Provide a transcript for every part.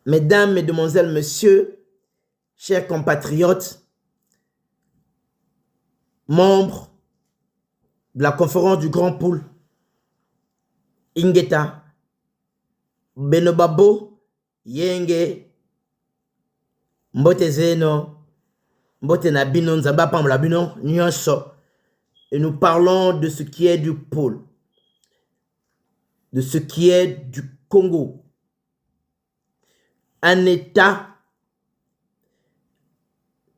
Mesdames, Mesdemoiselles, Messieurs, chers compatriotes, membres de la conférence du Grand Pool, Ingeta, Benobabo, Yenge, Mbote Zeno, Mbote Nabino, Nzaba Pamlabino, Nyonso. Et nous parlons de ce qui est du pôle, de ce qui est du Congo. Un État,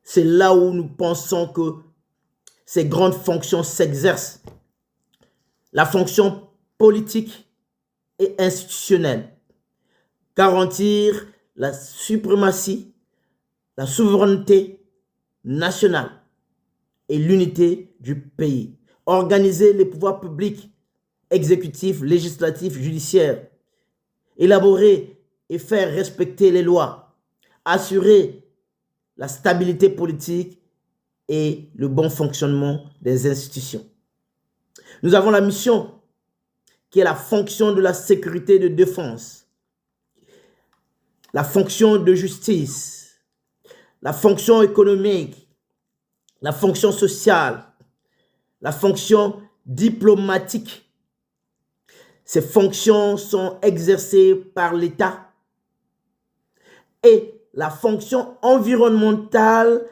c'est là où nous pensons que ces grandes fonctions s'exercent. La fonction politique et institutionnelle. Garantir la suprématie, la souveraineté nationale et l'unité du pays. Organiser les pouvoirs publics, exécutifs, législatifs, judiciaires. Élaborer et faire respecter les lois. Assurer la stabilité politique et le bon fonctionnement des institutions. Nous avons la mission qui est la fonction de la sécurité et de défense, la fonction de justice, la fonction économique, la fonction sociale, la fonction diplomatique. Ces fonctions sont exercées par l'État et la fonction environnementale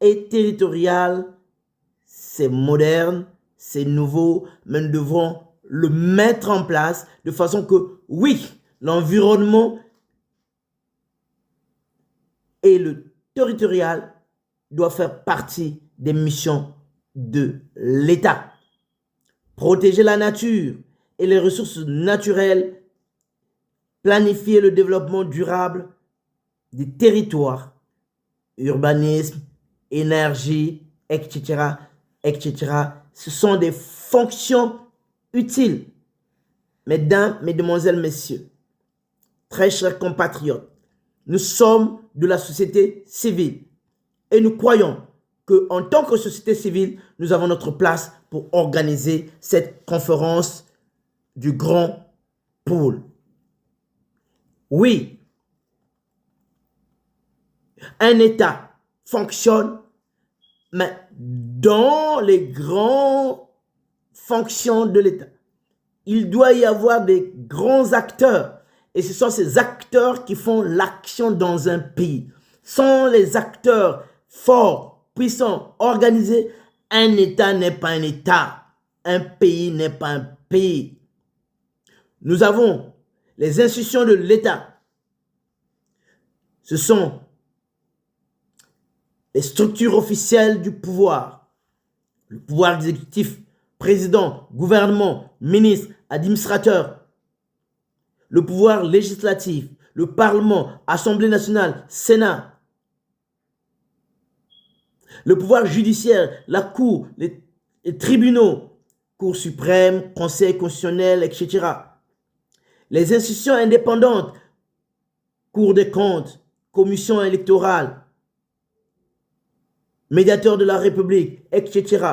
et territoriale, c'est moderne, c'est nouveau, mais nous devons le mettre en place de façon que, oui, l'environnement et le territorial doivent faire partie des missions de l'État. Protéger la nature et les ressources naturelles, planifier le développement durable des territoires, urbanisme, énergie, etc., etc. Ce sont des fonctions utiles. Mesdames, Mesdemoiselles, Messieurs, très chers compatriotes, nous sommes de la société civile et nous croyons qu'en tant que société civile, nous avons notre place pour organiser cette conférence du Grand Pool. Oui, un État fonctionne, mais dans les grandes fonctions de l'État, il doit y avoir des grands acteurs. Et ce sont ces acteurs qui font l'action dans un pays. Sans les acteurs forts, puissants, organisés, un État n'est pas un État. Un pays n'est pas un pays. Nous avons les institutions de l'État. Ce sont les structures officielles du pouvoir. Le pouvoir exécutif, président, gouvernement, ministre, administrateur. Le pouvoir législatif, le Parlement, Assemblée nationale, Sénat. Le pouvoir judiciaire, la Cour, les tribunaux, Cour suprême, Conseil constitutionnel, etc. Les institutions indépendantes, Cour des comptes, Commission électorale, Médiateur de la République, etc.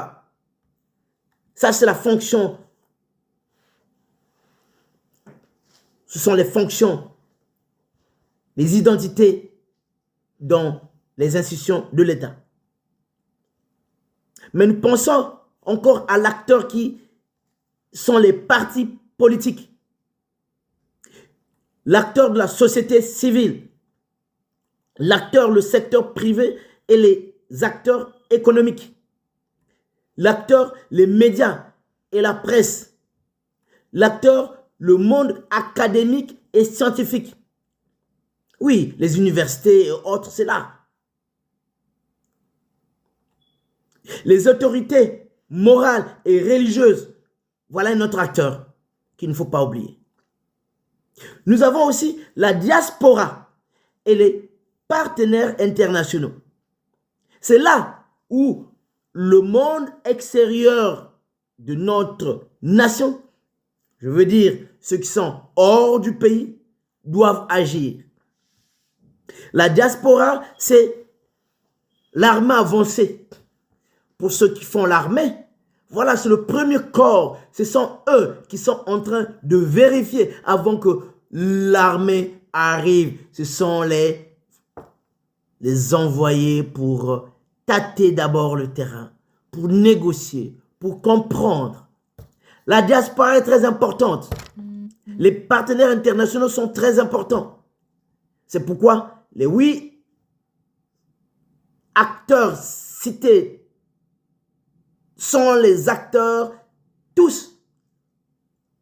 Ça, c'est la fonction. Ce sont les fonctions, les identités dans les institutions de l'État. Mais nous pensons encore à l'acteur qui sont les partis politiques, l'acteur de la société civile, l'acteur, le secteur privé et les acteurs économiques, l'acteur, les médias et la presse, l'acteur, le monde académique et scientifique. Oui, les universités et autres, c'est là. Les autorités morales et religieuses, voilà un autre acteur qu'il ne faut pas oublier. Nous avons aussi la diaspora et les partenaires internationaux. C'est là où le monde extérieur de notre nation, je veux dire ceux qui sont hors du pays, doivent agir. La diaspora, c'est l'armée avancée. Pour ceux qui font l'armée, voilà, c'est le premier corps. Ce sont eux qui sont en train de vérifier avant que l'armée arrivent. Ce sont les envoyés pour tâter d'abord le terrain, pour négocier, pour comprendre. La diaspora est très importante. Les partenaires internationaux sont très importants. C'est pourquoi les 8 acteurs cités sont les acteurs tous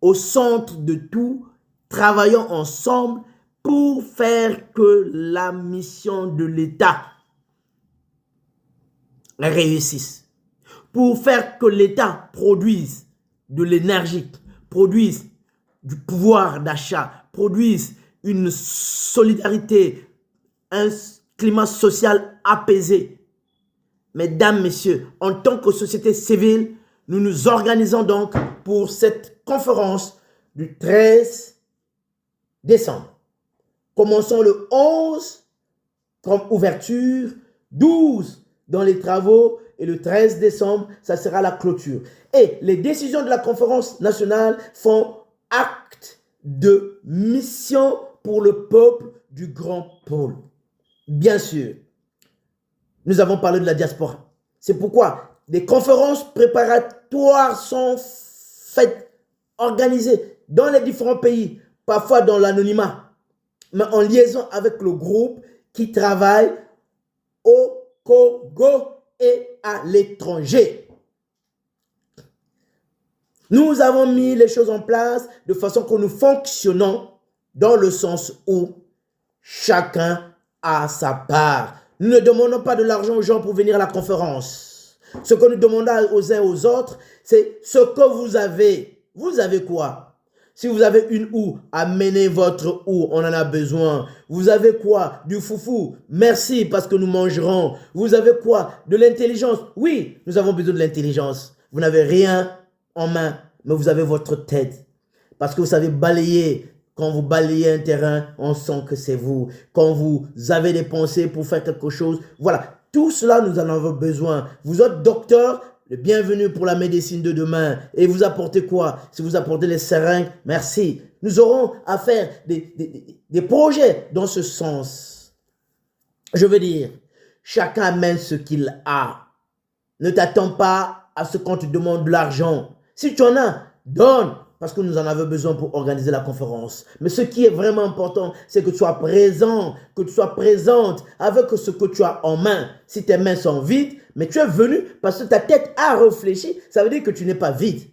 au centre de tout, travaillant ensemble pour faire que la mission de l'État réussisse. Pour faire que l'État produise de l'énergie, produise du pouvoir d'achat, produise une solidarité, un climat social apaisé. Mesdames, messieurs, en tant que société civile, nous nous organisons donc pour cette conférence du 13 décembre. Commençons le 11 comme ouverture, 12 dans les travaux et le 13 décembre, ça sera la clôture. Et les décisions de la conférence nationale font acte de mission pour le peuple du grand pôle. Bien sûr, nous avons parlé de la diaspora. C'est pourquoi des conférences préparatoires sont faites, organisées dans les différents pays, parfois dans l'anonymat, mais en liaison avec le groupe qui travaille au Congo et à l'étranger. Nous avons mis les choses en place de façon que nous fonctionnons dans le sens où chacun a sa part. Nous ne demandons pas de l'argent aux gens pour venir à la conférence. Ce que nous demandons aux uns et aux autres, c'est ce que vous avez. Vous avez quoi? Si vous avez une houe, amenez votre houe, on en a besoin. Vous avez quoi? Du foufou? Merci parce que nous mangerons. Vous avez quoi? De l'intelligence? Oui, nous avons besoin de l'intelligence. Vous n'avez rien en main, mais vous avez votre tête. Parce que vous savez balayer. Quand vous balayez un terrain, on sent que c'est vous. Quand vous avez des pensées pour faire quelque chose, voilà. Tout cela, nous en avons besoin. Vous êtes docteur, le bienvenu pour la médecine de demain. Et vous apportez quoi? Si vous apportez les seringues, merci. Nous aurons à faire des projets dans ce sens. Je veux dire, chacun amène ce qu'il a. Ne t'attends pas à ce qu'on te demande de l'argent. Si tu en as, donne. Parce que nous en avons besoin pour organiser la conférence. Mais ce qui est vraiment important, c'est que tu sois présent, que tu sois présente avec ce que tu as en main. Si tes mains sont vides, mais tu es venu parce que ta tête a réfléchi, ça veut dire que tu n'es pas vide.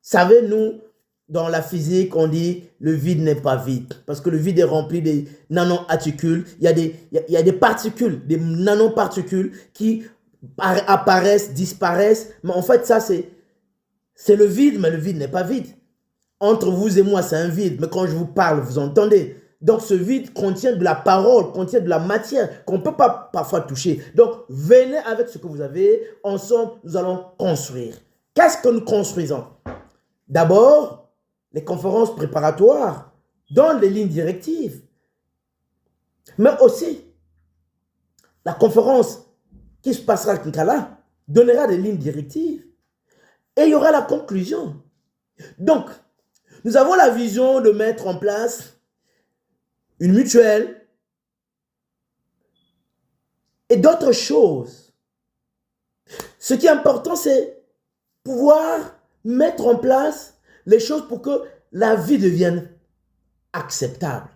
Savez-nous, dans la physique, on dit le vide n'est pas vide. Parce que le vide est rempli de nanoparticules. Il y a des particules, des nanoparticules qui apparaissent, disparaissent. Mais en fait, ça, c'est le vide, mais le vide n'est pas vide. Entre vous et moi, c'est un vide. Mais quand je vous parle, vous entendez. Donc, ce vide contient de la parole, contient de la matière qu'on ne peut pas parfois toucher. Donc, venez avec ce que vous avez. Ensemble, nous allons construire. Qu'est-ce que nous construisons? D'abord, les conférences préparatoires dans les lignes directives. Mais aussi, la conférence qui se passera à Kinkala donnera des lignes directives. Et il y aura la conclusion. Donc, nous avons la vision de mettre en place une mutuelle et d'autres choses. Ce qui est important, c'est pouvoir mettre en place les choses pour que la vie devienne acceptable.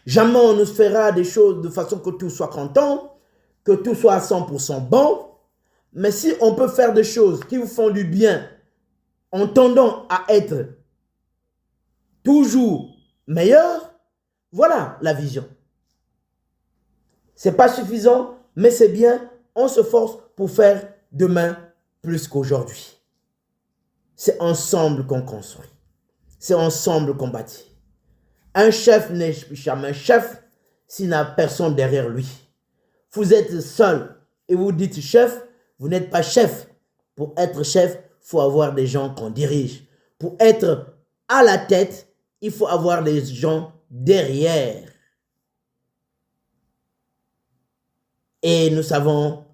Jamais on ne fera des choses de façon que tout soit content, que tout soit à 100% bon. Mais si on peut faire des choses qui vous font du bien, en tendant à être toujours meilleur, voilà la vision. Ce n'est pas suffisant, mais c'est bien. On se force pour faire demain plus qu'aujourd'hui. C'est ensemble qu'on construit. C'est ensemble qu'on bâtit. Un chef n'est jamais chef s'il n'a personne derrière lui. Vous êtes seul et vous dites chef, vous n'êtes pas chef. Pour être chef, il faut avoir des gens qu'on dirige. Pour être à la tête, il faut avoir des gens derrière. Et nous savons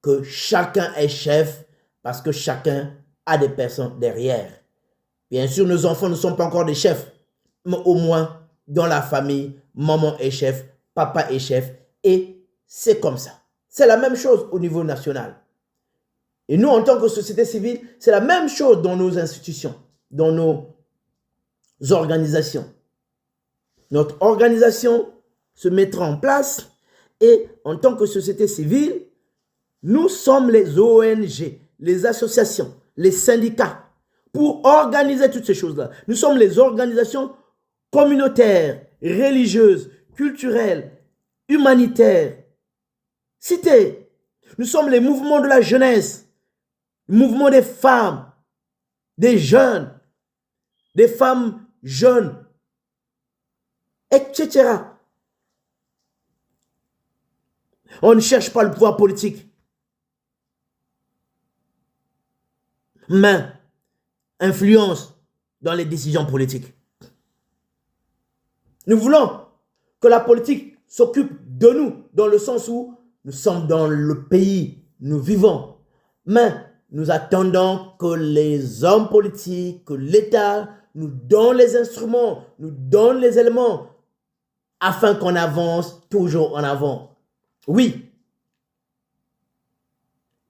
que chacun est chef parce que chacun a des personnes derrière. Bien sûr, nos enfants ne sont pas encore des chefs, mais au moins, dans la famille, maman est chef, papa est chef, et c'est comme ça. C'est la même chose au niveau national. Et nous, en tant que société civile, c'est la même chose dans nos institutions, dans nos organisations. Notre organisation se mettra en place et en tant que société civile, nous sommes les ONG, les associations, les syndicats pour organiser toutes ces choses-là. Nous sommes les organisations communautaires, religieuses, culturelles, humanitaires. Citez, nous sommes les mouvements de la jeunesse, le mouvement des femmes, des jeunes, des femmes jeunes, etc. On ne cherche pas le pouvoir politique, mais influence dans les décisions politiques. Nous voulons que la politique s'occupe de nous, dans le sens où nous sommes dans le pays, nous vivons, mais nous attendons que les hommes politiques, que l'État nous donne les instruments, nous donne les éléments, afin qu'on avance toujours en avant. Oui,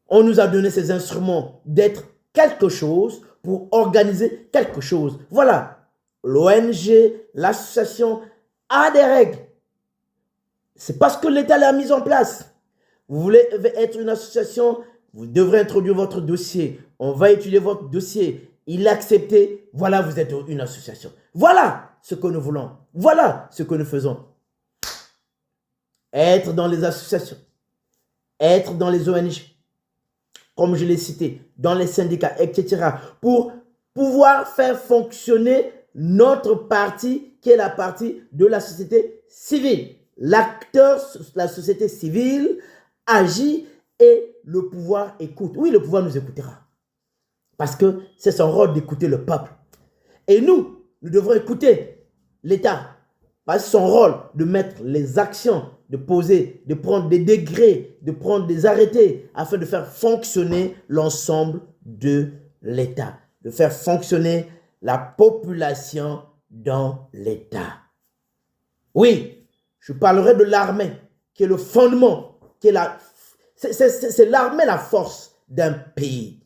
on nous a donné ces instruments d'être quelque chose pour organiser quelque chose. Voilà, l'ONG, l'association a des règles. C'est parce que l'État l'a mise en place. Vous voulez être une association, vous devrez introduire votre dossier. On va étudier votre dossier. Il est accepté. Voilà, vous êtes une association. Voilà ce que nous voulons. Voilà ce que nous faisons. Être dans les associations, être dans les ONG, comme je l'ai cité, dans les syndicats, etc. pour pouvoir faire fonctionner notre partie, qui est la partie de la société civile. L'acteur, la société civile, agit et le pouvoir écoute. Oui, le pouvoir nous écoutera. Parce que c'est son rôle d'écouter le peuple. Et nous devrons écouter l'État. Parce que c'est son rôle de mettre les actions, de poser, de prendre des degrés, de prendre des arrêtés, afin de faire fonctionner l'ensemble de l'État. De faire fonctionner la population dans l'État. Oui, je parlerai de l'armée, qui est le fondement, qui est c'est l'armée la force d'un pays.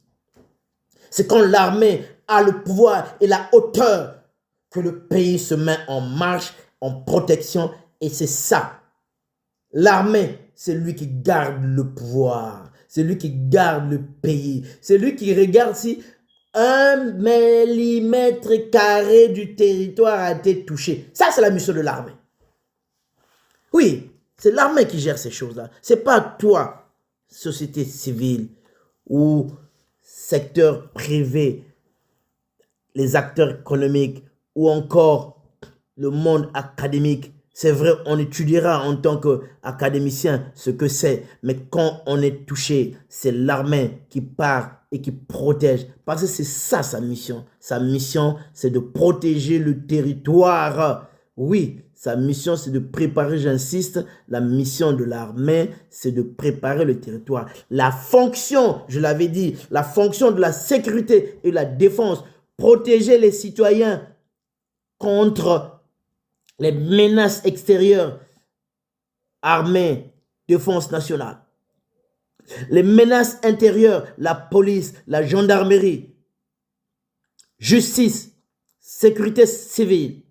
C'est quand l'armée a le pouvoir et la hauteur que le pays se met en marche, en protection, et c'est ça. L'armée, c'est lui qui garde le pouvoir, c'est lui qui garde le pays, c'est lui qui regarde si 1 mm² du territoire a été touché. Ça, c'est la mission de l'armée. Oui, c'est l'armée qui gère ces choses-là. Ce n'est pas toi, société civile ou secteur privé, les acteurs économiques ou encore le monde académique. C'est vrai, on étudiera en tant qu'académicien ce que c'est, mais quand on est touché, c'est l'armée qui part et qui protège. Parce que c'est ça sa mission. Sa mission, c'est de protéger le territoire. Oui, sa mission, c'est de préparer, j'insiste, la mission de l'armée, c'est de préparer le territoire. La fonction, je l'avais dit, la fonction de la sécurité et la défense, protéger les citoyens contre les menaces extérieures, armée, défense nationale. Les menaces intérieures, la police, la gendarmerie, justice, sécurité civile.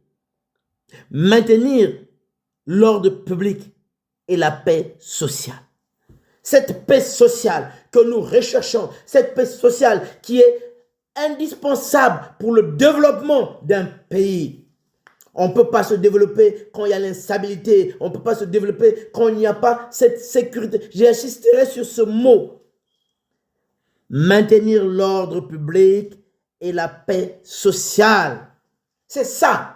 Maintenir l'ordre public et la paix sociale. Cette paix sociale que nous recherchons, cette paix sociale qui est indispensable pour le développement d'un pays. On ne peut pas se développer quand il y a l'instabilité. On ne peut pas se développer quand il n'y a pas cette sécurité. J'insisterai sur ce mot. Maintenir l'ordre public et la paix sociale. C'est ça.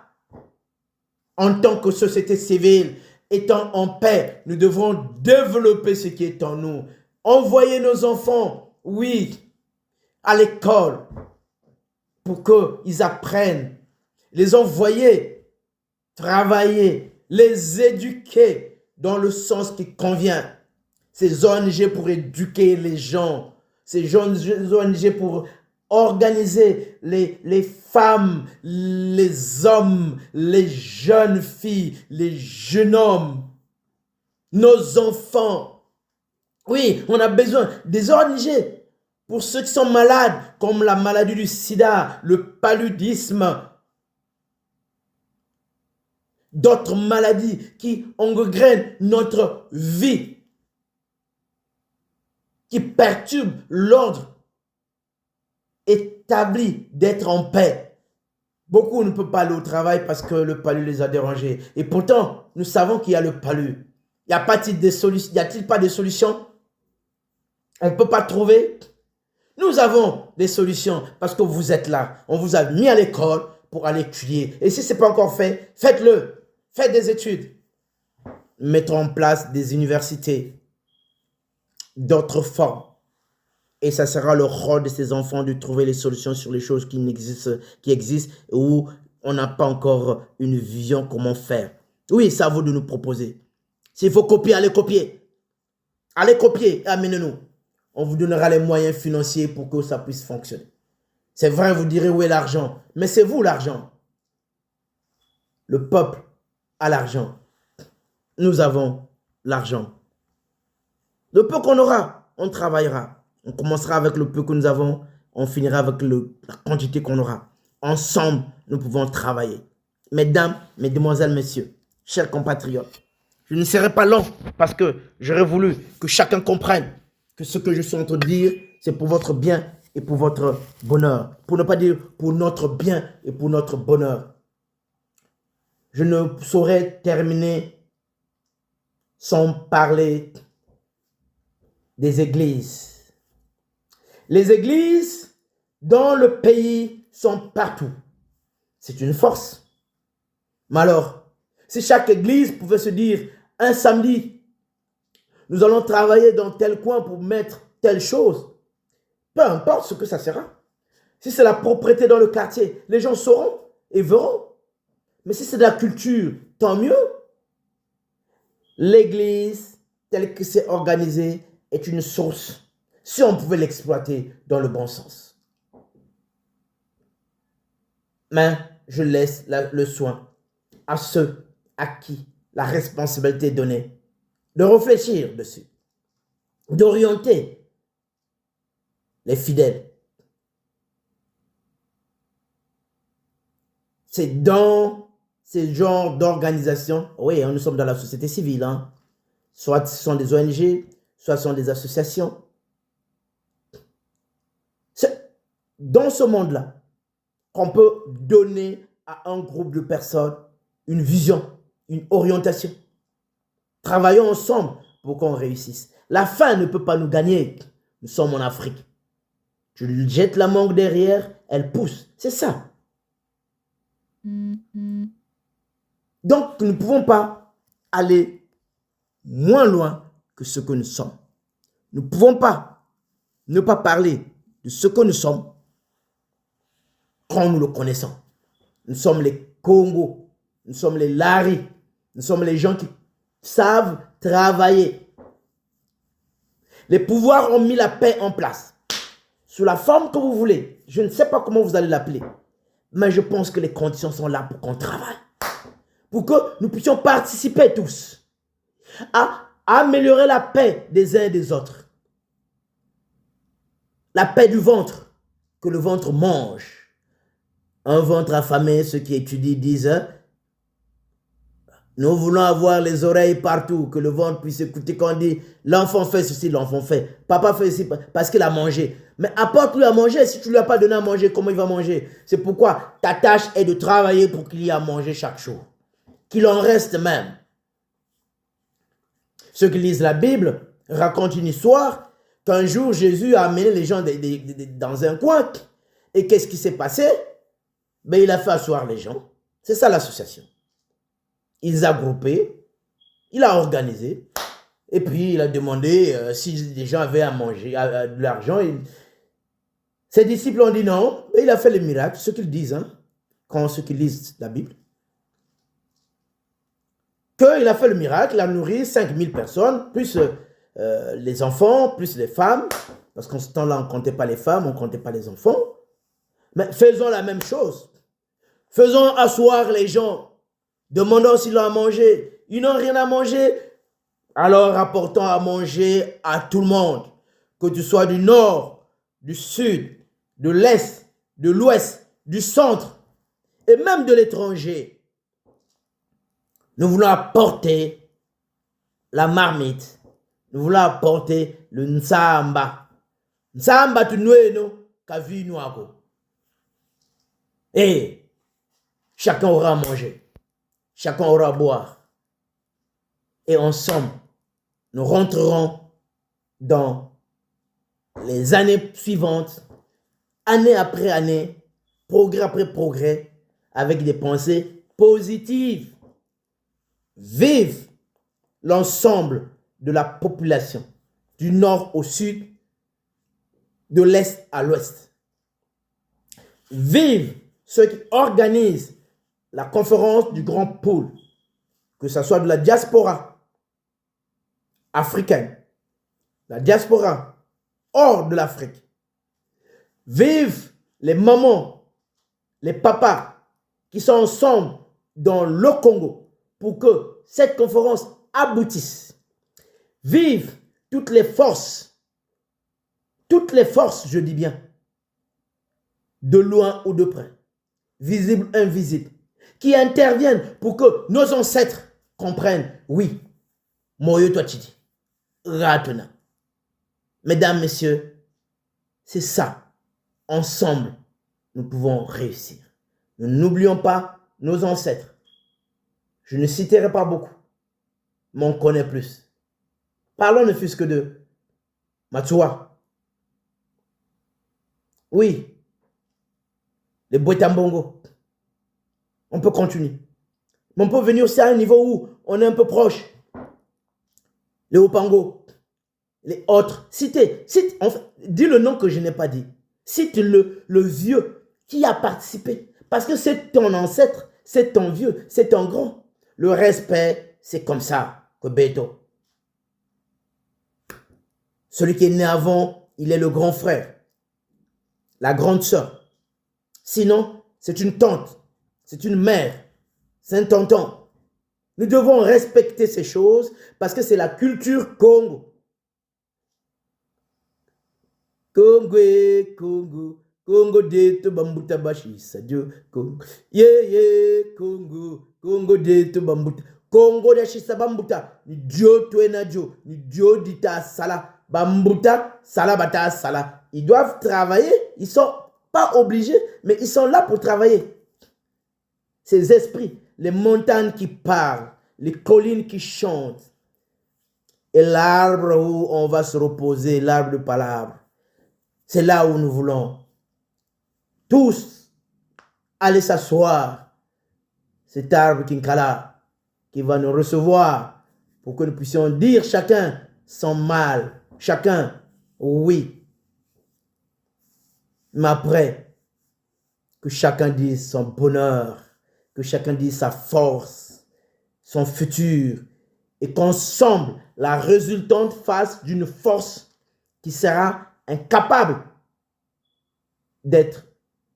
En tant que société civile, étant en paix, nous devons développer ce qui est en nous. Envoyer nos enfants, oui, à l'école pour qu'ils apprennent. Les envoyer travailler, les éduquer dans le sens qui convient. Ces ONG pour éduquer les gens, ces ONG pour organiser les femmes, les hommes, les jeunes filles, les jeunes hommes, nos enfants. Oui, on a besoin des ONG pour ceux qui sont malades, comme la maladie du sida, le paludisme, d'autres maladies qui engrainent notre vie, qui perturbent l'ordre établi d'être en paix. Beaucoup ne peuvent pas aller au travail parce que le palu les a dérangés. Et pourtant, nous savons qu'il y a le palu. Y a-t-il pas de solutions? On ne peut pas trouver? Nous avons des solutions parce que vous êtes là. On vous a mis à l'école pour aller étudier. Et si ce n'est pas encore fait, faites-le. Faites des études. Mettons en place des universités, d'autres formes. Et ça sera le rôle de ces enfants de trouver les solutions sur les choses qui existent où on n'a pas encore une vision comment faire. Oui, c'est à vous de nous proposer. S'il faut copier, allez copier. Allez copier et amenez-nous. On vous donnera les moyens financiers pour que ça puisse fonctionner. C'est vrai, vous direz où est l'argent. Mais c'est vous l'argent. Le peuple a l'argent. Nous avons l'argent. Le peu qu'on aura, on travaillera. On commencera avec le peu que nous avons. On finira avec la quantité qu'on aura. Ensemble, nous pouvons travailler. Mesdames, mesdemoiselles, messieurs, chers compatriotes, je ne serai pas long parce que j'aurais voulu que chacun comprenne que ce que je suis en train de dire, c'est pour votre bien et pour votre bonheur. Pour ne pas dire pour notre bien et pour notre bonheur. Je ne saurais terminer sans parler des églises. Les églises dans le pays sont partout. C'est une force. Mais alors, si chaque église pouvait se dire un samedi, nous allons travailler dans tel coin pour mettre telle chose, peu importe ce que ça sera. Si c'est la propreté dans le quartier, les gens sauront et verront. Mais si c'est de la culture, tant mieux. L'église, telle que c'est organisé, est une source. Si on pouvait l'exploiter dans le bon sens. Mais je laisse le soin à ceux à qui la responsabilité est donnée de réfléchir dessus, d'orienter les fidèles. C'est dans ces genres d'organisations, oui, nous sommes dans la société civile, hein. Soit ce sont des ONG, soit ce sont des associations. C'est dans ce monde-là qu'on peut donner à un groupe de personnes une vision, une orientation. Travaillons ensemble pour qu'on réussisse. La faim ne peut pas nous gagner. Nous sommes en Afrique. Tu lui jettes la mangue derrière, elle pousse. C'est ça. Donc, nous ne pouvons pas aller moins loin que ce que nous sommes. Nous ne pouvons pas ne pas parler de ce que nous sommes quand nous le connaissons. Nous sommes les Congos, nous sommes les Lari, nous sommes les gens qui savent travailler. Les pouvoirs ont mis la paix en place. Sous la forme que vous voulez. Je ne sais pas comment vous allez l'appeler. Mais je pense que les conditions sont là pour qu'on travaille. Pour que nous puissions participer tous à améliorer la paix des uns et des autres. La paix du ventre, que le ventre mange. Un ventre affamé, ceux qui étudient disent, nous voulons avoir les oreilles partout, que le ventre puisse écouter quand on dit, l'enfant fait ceci, l'enfant fait. Papa fait ceci parce qu'il a mangé. Mais apporte-lui à manger, si tu ne lui as pas donné à manger, comment il va manger? C'est pourquoi ta tâche est de travailler pour qu'il y ait à manger chaque jour. Qu'il en reste même. Ceux qui lisent la Bible racontent une histoire qu'un jour Jésus a amené les gens dans un coin. Et qu'est-ce qui s'est passé? Ben, il a fait asseoir les gens. C'est ça l'association. Il les a groupés, il a organisé. Et puis il a demandé si les gens avaient à manger, de l'argent. Ses disciples ont dit non. Et il a fait le miracle, ce qu'ils disent, hein, quand ceux qui lisent la Bible. Qu'il a fait le miracle, il a nourri 5000 personnes, plus les enfants, plus les femmes. Parce qu'en ce temps-là, on ne comptait pas les femmes, on ne comptait pas les enfants. Mais faisons la même chose. Faisons asseoir les gens. Demandons s'ils ont à manger. Ils n'ont rien à manger. Alors rapportons à manger à tout le monde. Que tu sois du nord, du sud, de l'est, de l'ouest, du centre et même de l'étranger. Nous voulons apporter la marmite. Nous voulons apporter le nsamba. Nsamba tu no kavi noako. Et chacun aura à manger. Chacun aura à boire. Et ensemble, nous rentrerons dans les années suivantes, année après année, progrès après progrès, avec des pensées positives. Vive l'ensemble de la population, du nord au sud, de l'est à l'ouest. Vive ceux qui organisent la conférence du Grand Pôle, que ce soit de la diaspora africaine, la diaspora hors de l'Afrique. Vive les mamans, les papas qui sont ensemble dans le Congo pour que cette conférence aboutisse. Vive toutes les forces, je dis bien, de loin ou de près, visibles, invisibles, qui interviennent pour que nos ancêtres comprennent, oui, Moyo Toachidi, Ratona. Mesdames, messieurs, c'est ça. Ensemble, nous pouvons réussir. Nous n'oublions pas nos ancêtres. Je ne citerai pas beaucoup, mais on connaît plus. Parlons ne fût-ce que de Matua. Oui, les Bwetambongo. On peut continuer. Mais on peut venir aussi à un niveau où on est un peu proche. Les Opango, les autres. Cite, dis le nom que je n'ai pas dit. Cite le vieux qui a participé. Parce que c'est ton ancêtre, c'est ton vieux, c'est ton grand. Le respect, c'est comme ça que Beto. Celui qui est né avant, il est le grand frère, la grande sœur. Sinon, c'est une tante, c'est une mère, c'est un tonton. Nous devons respecter ces choses parce que c'est la culture Congo. Congo, Congo, Congo de Bambuta Bashi, Sadio, Congo. Congo, Congo de Bambuta. Congo de Shisa Bambuta, ni Dio Tuenadio, ni Dio Dita Sala, Bambuta, Salabata Sala. Ils doivent travailler, ils ne sont pas obligés, mais ils sont là pour travailler. Ces esprits, les montagnes qui parlent, les collines qui chantent, et l'arbre où on va se reposer, l'arbre de palabre. C'est là où nous voulons tous aller s'asseoir. Cet arbre Kinkala qui va nous recevoir pour que nous puissions dire chacun son mal, chacun oui. Mais après, que chacun dise son bonheur, que chacun dise sa force, son futur, et qu'ensemble, la résultante fasse d'une force qui sera incapable d'être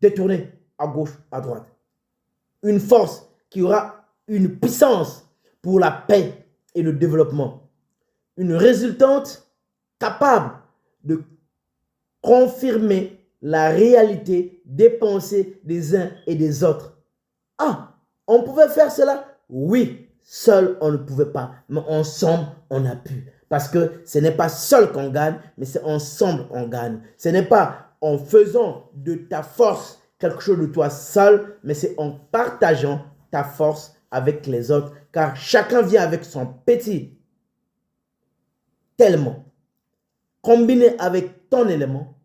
détournée à gauche, à droite. Une force qui aura une puissance pour la paix et le développement. Une résultante capable de confirmer la réalité des pensées des uns et des autres. Ah, on pouvait faire cela? Oui, seul on ne pouvait pas, mais ensemble on a pu. Parce que ce n'est pas seul qu'on gagne, mais c'est ensemble qu'on gagne. Ce n'est pas en faisant de ta force quelque chose de toi seul, mais c'est en partageant ta force avec les autres, car chacun vient avec son petit tellement, combiné avec ton élément,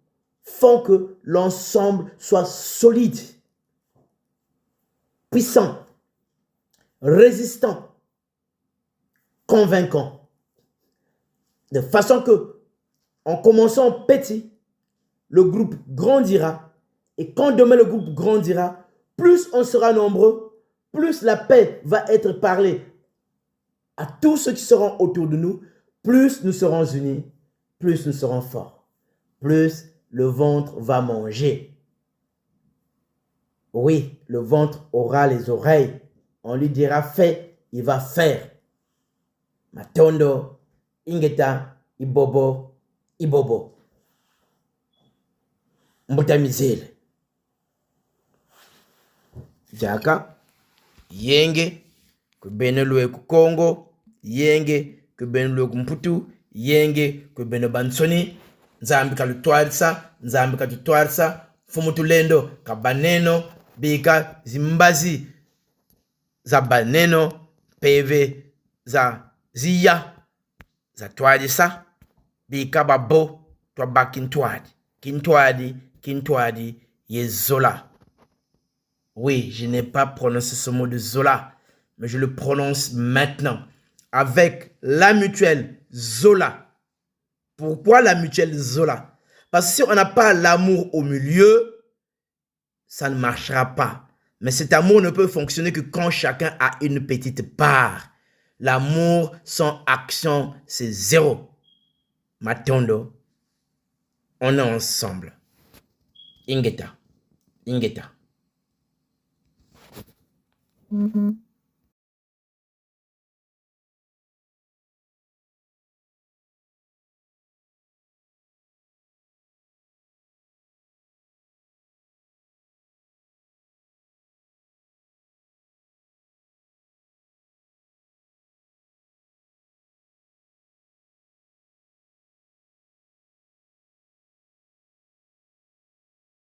font que l'ensemble soit solide, puissant, résistant, convaincant. De façon que, en commençant petit, le groupe grandira. Et quand demain le groupe grandira, plus on sera nombreux, plus la paix va être parlée à tous ceux qui seront autour de nous, plus nous serons unis, plus nous serons forts, plus le ventre va manger. Oui, le ventre aura les oreilles. On lui dira fais, il va faire. Matondo, ingeta, ibobo, ibobo. Mbutamizele. Jaka, yenge, kubene lue ku Congo, yenge, kubene lue ku Mputu, yenge, kubene bansoni, nzambi kalutwarisa, nzambi katutwarisa, fumutulendo, kabaneno, bika, zimbazi, za baneno, peve, za ziya, za twarisa, bika babo, twaba kintwadi, yezola. Oui, je n'ai pas prononcé ce mot de Zola, mais je le prononce maintenant avec la mutuelle Zola. Pourquoi la mutuelle Zola? Parce que si on n'a pas l'amour au milieu, ça ne marchera pas. Mais cet amour ne peut fonctionner que quand chacun a une petite part. L'amour sans action, c'est zéro. Matondo, on est ensemble. Ingeta.